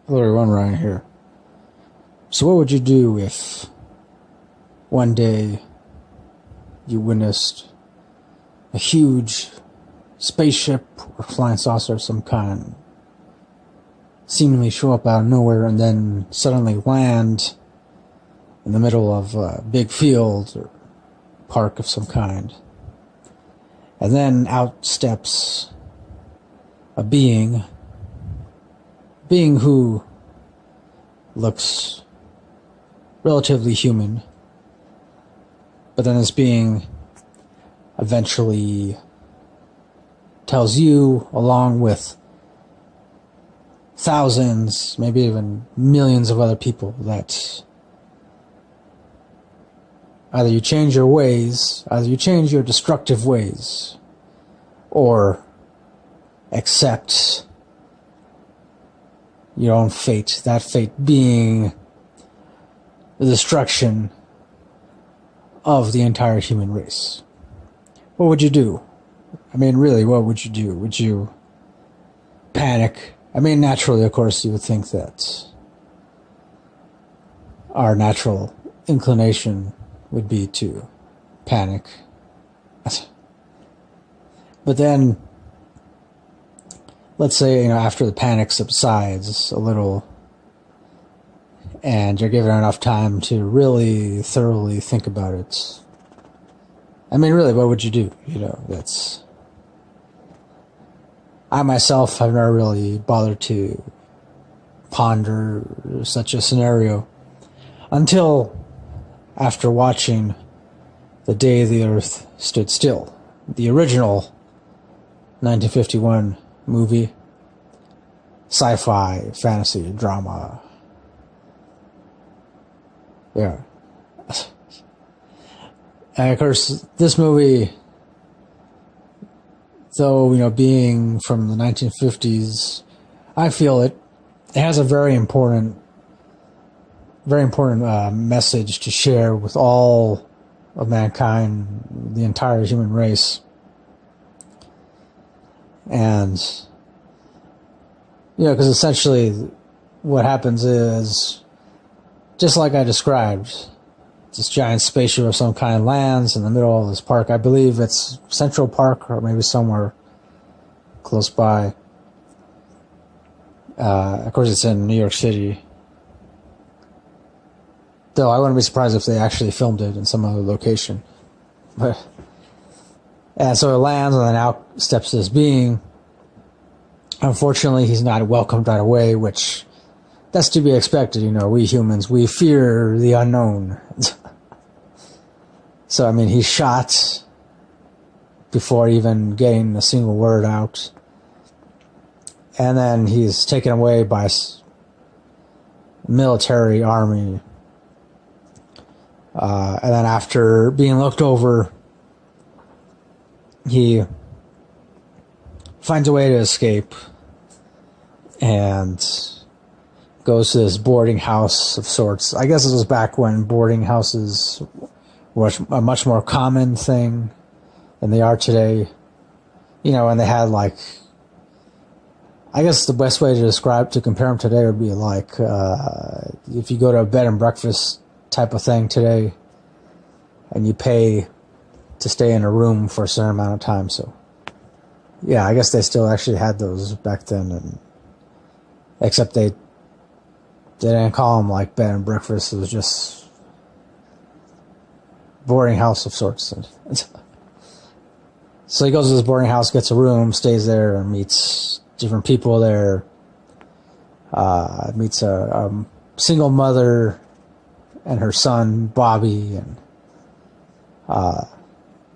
little run right here. So what would you do if one day you witnessed a huge spaceship or flying saucer of some kind seemingly show up out of nowhere and then suddenly land in the middle of a big field or park of some kind? And then out steps a being who looks relatively human, but then this being eventually tells you, along with thousands, maybe even millions of other people, that either you change your ways, either you change your destructive ways, or accept your own fate, that fate being the destruction of the entire human race. What would you do? I mean, really, what would you do? Would you panic? I mean, naturally, of course, you would think that our natural inclination would be to panic. But then, let's say, after the panic subsides a little, and you're given enough time to really thoroughly think about it. I mean, really, what would you do? I myself have never really bothered to ponder such a scenario until after watching The Day the Earth Stood Still, the original 1951 movie, sci-fi, fantasy, drama. Yeah. And of course, this movie, though, being from the 1950s, I feel it has a very important message to share with all of mankind, the entire human race. And, because essentially what happens is, just like I described, this giant spaceship of some kind lands in the middle of this park. I believe it's Central Park or maybe somewhere close by. Of course, it's in New York City. Though I wouldn't be surprised if they actually filmed it in some other location. And so it lands, and then out steps this being. Unfortunately, he's not welcomed right away, which that's to be expected. We humans, we fear the unknown. So, I mean, he's shot before even getting a single word out. And then he's taken away by military army. And then after being looked over, he finds a way to escape and goes to this boarding house of sorts. I guess it was back when boarding houses were a much more common thing than they are today. And they had I guess the best way to compare them today would be like, if you go to a bed and breakfast type of thing today, and you pay to stay in a room for a certain amount of time. So, yeah, I guess they still actually had those back then, except they didn't call them like bed and breakfast. It was just boarding house of sorts. So he goes to this boarding house, gets a room, stays there, and meets different people there. Meets a single mother and her son, Bobby, and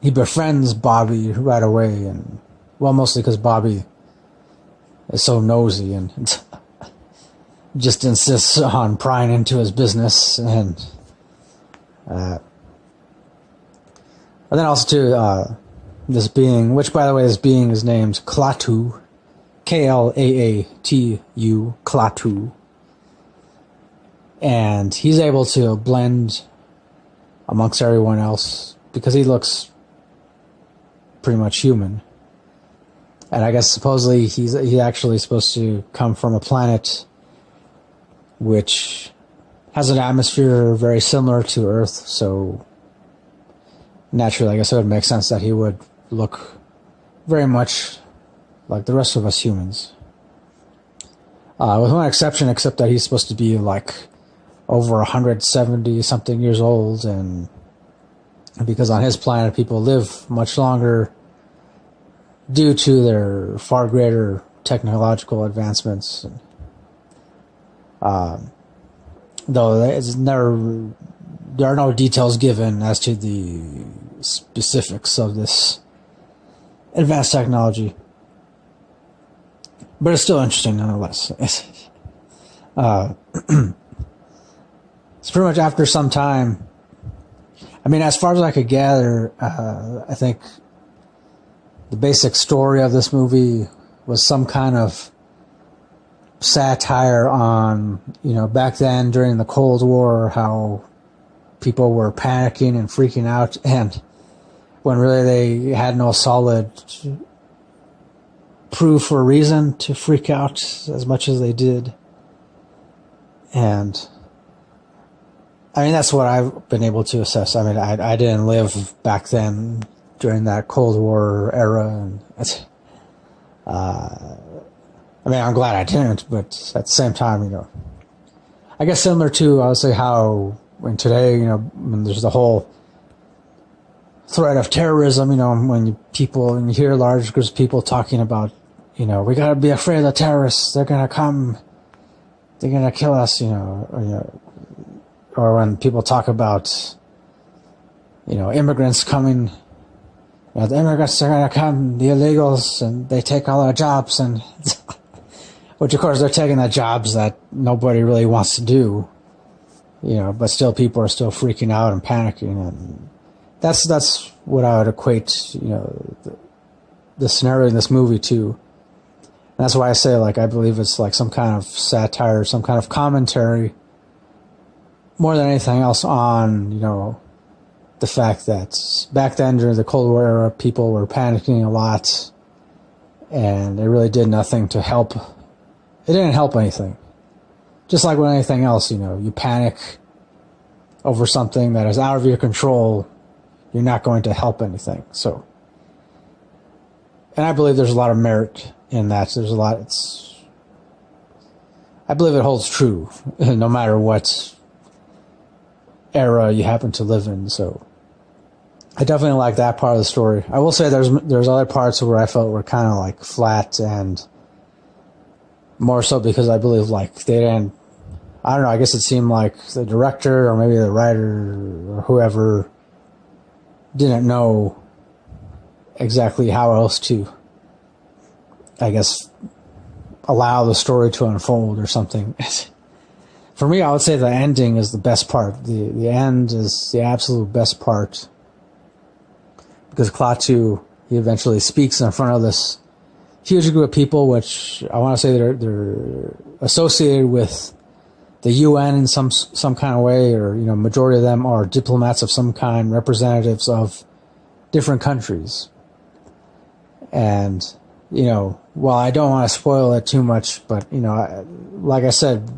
he befriends Bobby right away, and mostly because Bobby is so nosy and just insists on prying into his business, and then also too, this being, which by the way, this being is named Klaatu, Klaatu, Klaatu, and he's able to blend amongst everyone else because he looks pretty much human. And I guess supposedly he's actually supposed to come from a planet which has an atmosphere very similar to Earth, so naturally, I guess it would make sense that he would look very much like the rest of us humans. With one exception, except that he's supposed to be like over 170 something years old, and because on his planet people live much longer due to their far greater technological advancements. Though there are no details given as to the specifics of this advanced technology. But it's still interesting nonetheless. It's pretty much after some time. I mean, as far as I could gather, I think the basic story of this movie was some kind of satire on, back then during the Cold War, how people were panicking and freaking out, and when really they had no solid proof or reason to freak out as much as they did. And I mean, that's what I've been able to assess. I mean, I didn't live back then during that Cold War era, and I mean, I'm glad I didn't, but at the same time, I guess similar to, I would say, how when today, when there's the whole threat of terrorism, when you hear large groups of people talking about, we gotta be afraid of the terrorists, they're gonna come, they're gonna kill us, or when people talk about, immigrants coming, the immigrants are gonna come, the illegals, and they take all our jobs, and which of course they're taking the jobs that nobody really wants to do, but still people are still freaking out and panicking, and that's what I would equate, the scenario in this movie to. And that's why I say, I believe it's like some kind of satire, some kind of commentary, more than anything else, on, the fact that back then during the Cold War era, people were panicking a lot, and it really did nothing to help. It didn't help anything. Just like with anything else, you panic over something that is out of your control, you're not going to help anything. So, and I believe there's a lot of merit in that. I believe it holds true, no matter what era you happen to live in. So, I definitely like that part of the story. I will say there's other parts where I felt were kind of flat, and more so because I believe they didn't, I don't know, I guess it seemed like the director or maybe the writer or whoever didn't know exactly how else to, I guess, allow the story to unfold or something. For me, I would say the ending is the best part. The end is the absolute best part, because Klaatu, he eventually speaks in front of this huge group of people, which I want to say they're associated with the UN in some kind of way, or majority of them are diplomats of some kind, representatives of different countries. And while I don't want to spoil it too much, but like I said,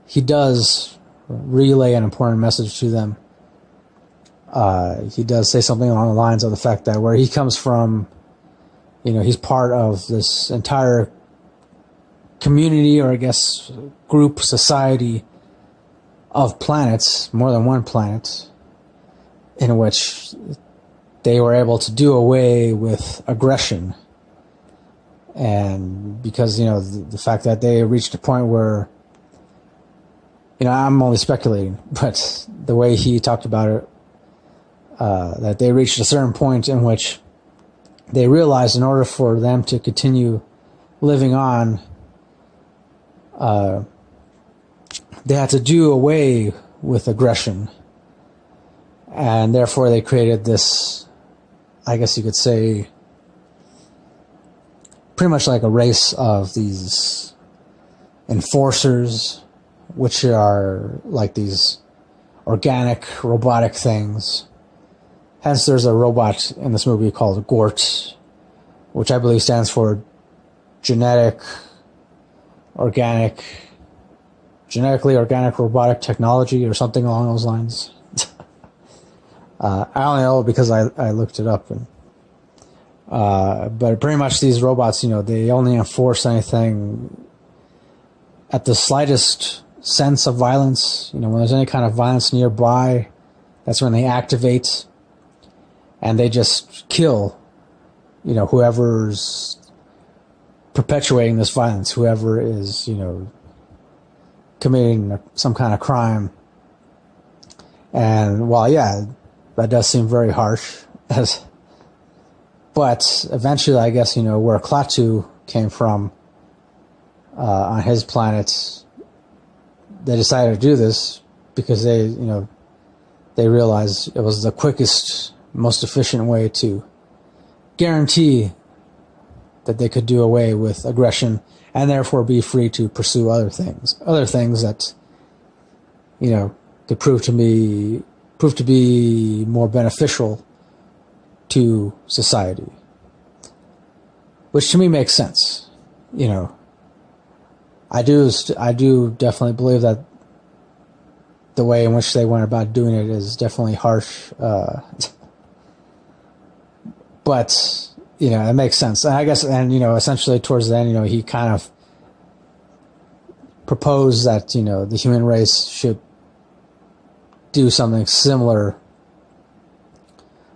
he does relay an important message to them. He does say something along the lines of the fact that where he comes from, he's part of this entire community, or I guess group, society of planets, more than one planet, in which they were able to do away with aggression. And because, the fact that they reached a point where, I'm only speculating, but the way he talked about it, that they reached a certain point in which they realized in order for them to continue living on, they had to do away with aggression. And therefore they created this, I guess you could say, pretty much like a race of these enforcers, which are like these organic, robotic things. Hence, there's a robot in this movie called Gort, which I believe stands for genetic, organic, genetically organic robotic technology or something along those lines. I only know because I looked it up. And, but pretty much these robots, they only enforce anything at the slightest sense of violence. When there's any kind of violence nearby, that's when they activate, and they just kill, whoever's perpetuating this violence, whoever is, committing some kind of crime. And while, yeah, that does seem very harsh, but eventually, I guess, where Klaatu came from on his planet, they decided to do this because they realized it was the quickest, most efficient way to guarantee that they could do away with aggression and therefore be free to pursue other things that, could prove to be more beneficial to society. Which to me makes sense. I do definitely believe that the way in which they went about doing it is definitely harsh. But, it makes sense. And I guess, and, essentially towards the end, he kind of proposed that, the human race should do something similar.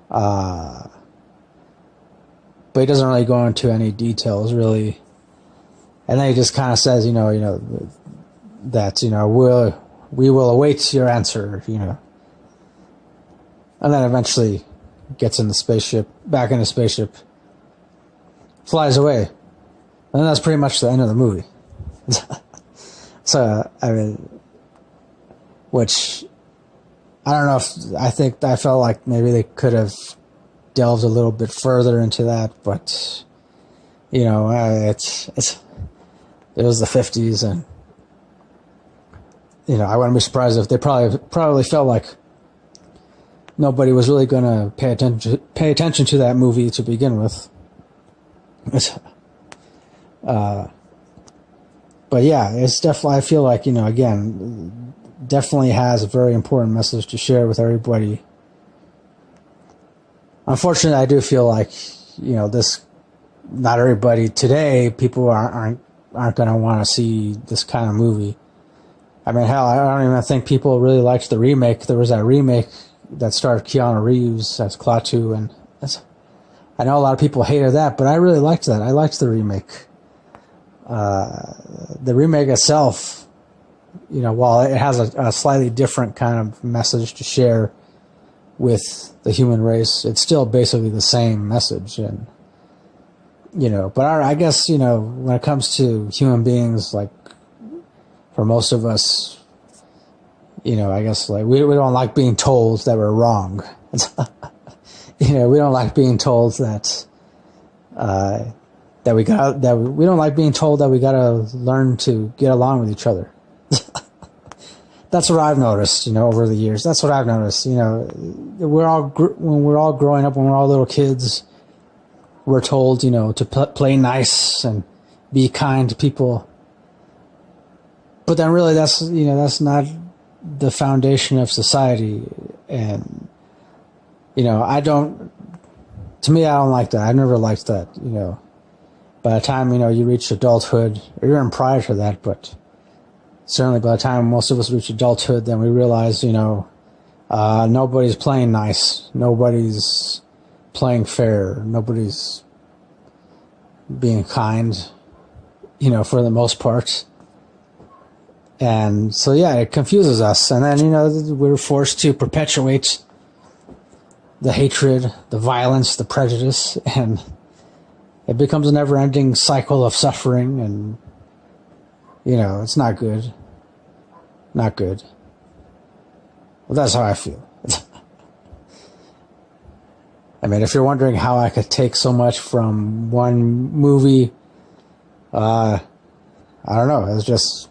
But he doesn't really go into any details, really. And then he just kind of says, that, we will await your answer, And then eventually gets in the spaceship, back in the spaceship, flies away. And that's pretty much the end of the movie. So, which, I don't know if, I felt like maybe they could have delved a little bit further into that, but, it was the 50s, and, I wouldn't be surprised if they probably felt like nobody was really going to pay attention to that movie to begin with. But yeah, it's definitely, I feel like, again, definitely has a very important message to share with everybody. Unfortunately, I do feel like, not everybody today, people aren't going to want to see this kind of movie. Hell, I don't even think people really liked the remake. There was that remake that starred Keanu Reeves as Klaatu, and I know a lot of people hated that, but I really liked that. I liked the remake. The remake itself, while it has a slightly different kind of message to share with the human race, it's still basically the same message. And, but I guess, when it comes to human beings, like, for most of us, I guess, like, we don't like being told that we're wrong. We don't like being told that we don't like being told that we gotta learn to get along with each other. That's what I've noticed, over the years. That's what I've noticed. When we're all growing up, when we're all little kids, we're told, to play nice and be kind to people. But then really that's not the foundation of society. And, to me, I don't like that. I've never liked that, By the time, you reach adulthood, or even prior to that, but certainly by the time most of us reach adulthood, then we realize, nobody's playing nice. Nobody's playing fair. Nobody's being kind, for the most part. And so, yeah, it confuses us. And then, we're forced to perpetuate the hatred, the violence, the prejudice, and it becomes a never-ending cycle of suffering, and, it's not good. Not good. Well, that's how I feel. If you're wondering how I could take so much from one movie, I don't know. It's just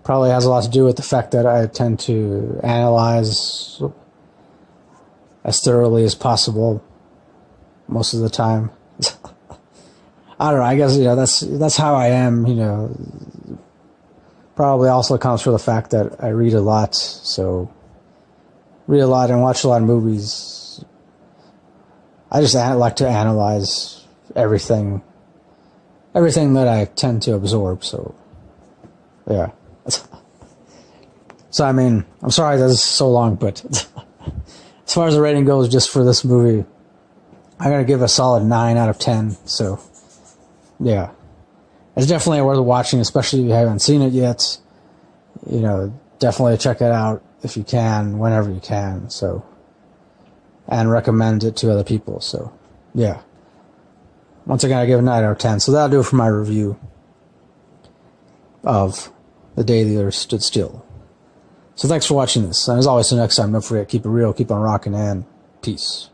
probably has a lot to do with the fact that I tend to analyze as thoroughly as possible most of the time. I don't know. I guess, that's how I am, Probably also comes from the fact that I read a lot, so read a lot and watch a lot of movies. I just like to analyze everything that I tend to absorb, so yeah. So I mean, I'm sorry that this is so long, but as far as the rating goes just for this movie, I'm going to give it a solid 9 out of 10, so yeah. It's definitely worth watching, especially if you haven't seen it yet. You know, definitely check it out if you can, whenever you can, so. And recommend it to other people, so yeah. Once again, I give it a 9 out of 10, so that'll do it for my review of The Day the Earth Stood Still. So thanks for watching this, and as always, until next time, don't forget, keep it real, keep on rocking, and peace.